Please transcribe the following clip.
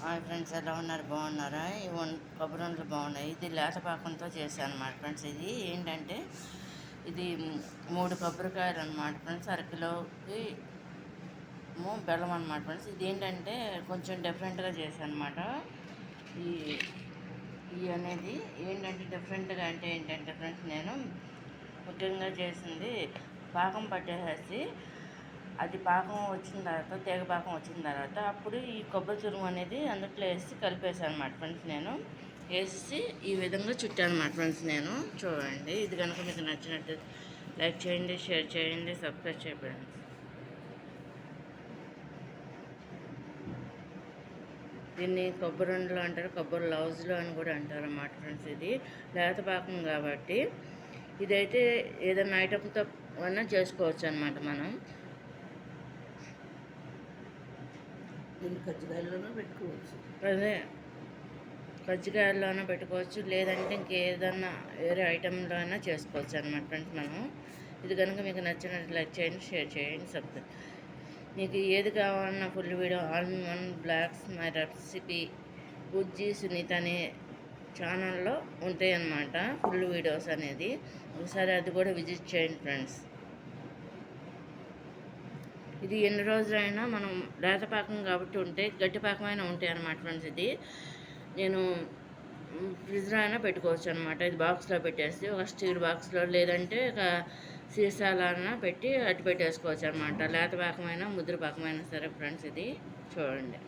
Hi friends, ఎలా ఉన్నారు? బాగున్నారా? కొబ్బరి ఉండలు బాగున్నాయి. ఇది లేత పాకంతో చేశాను అనమాట ఫ్రెండ్స్. ఇది ఏంటంటే ఇది 3 కొబ్బరికాయలు అనమాట ఫ్రెండ్స్. అరకిలోకి బెల్లం అనమాట ఫ్రెండ్స్. ఇది ఏంటంటే కొంచెం డిఫరెంట్గా చేశాను అనమాట. ఈ ఈ అనేది ఏంటంటే డిఫరెంట్గా అంటే ఏంటంటే ఫ్రెండ్స్, నేను ముఖ్యంగా చేసింది పాకం పట్టేసేసి అది పాకం వచ్చిన తర్వాత, తీగ పాకం వచ్చిన తర్వాత అప్పుడు ఈ కొబ్బరి తురుము అనేది అందుట్లో వేసి కలిపేసాను అనమాట ఫ్రెండ్స్. నేను వేసి ఈ విధంగా చుట్టాను అనమాట ఫ్రెండ్స్. నేను చూడండి, ఇది కనుక మీకు నచ్చినట్టు లైక్ చేయండి, షేర్ చేయండి, సబ్స్క్రైబ్ చేయండి. దీన్ని కొబ్బరి ఉండలు అంటారు, కొబ్బరి లౌజులు అని కూడా అంటారు అన్నమాట ఫ్రెండ్స్. ఇది లేత పాకం కాబట్టి ఇదైతే ఏదైనా ఐటమ్తో అయినా చేసుకోవచ్చు అనమాట. మనం దీన్ని కజ్జికాయల్లోనూ పెట్టుకోవచ్చు. అదే కజ్జికాయల్లోనూ పెట్టుకోవచ్చు, లేదంటే ఇంకేదన్నా వేరే ఐటెంలో అయినా చేసుకోవచ్చు అనమాట ఫ్రెండ్స్. మనం ఇది కనుక మీకు నచ్చినట్టు లైక్ చేయండి, షేర్ చేయండి, సబ్స్క్రైబ్. మీకు ఏది కావాలన్నా full video all in one blogs my recipe Bujji Sunitha అనే ఛానల్లో ఉంటాయి అన్నమాట. ఫుల్ వీడియోస్ అనేది ఒకసారి అది కూడా విజిట్ చేయండి ఫ్రెండ్స్. ఇది ఎన్ని రోజులైనా మనం లేత పాకం కాబట్టి ఉంటే గట్టి పాకమైనా ఉంటాయి అన్నమాట ఫ్రెండ్స్. ఇది నేను ఫ్రిడ్జ్లో అయినా పెట్టుకోవచ్చు అనమాట. ఇది బాక్స్లో పెట్టేసి ఒక స్టీల్ బాక్స్లో, లేదంటే ఒక సీసాలైనా పెట్టి అట్టు పెట్టేసుకోవచ్చు అనమాట. లేత పాకమైనా ముద్ర పాకమైనా సరే ఫ్రెండ్స్. ఇది చూడండి.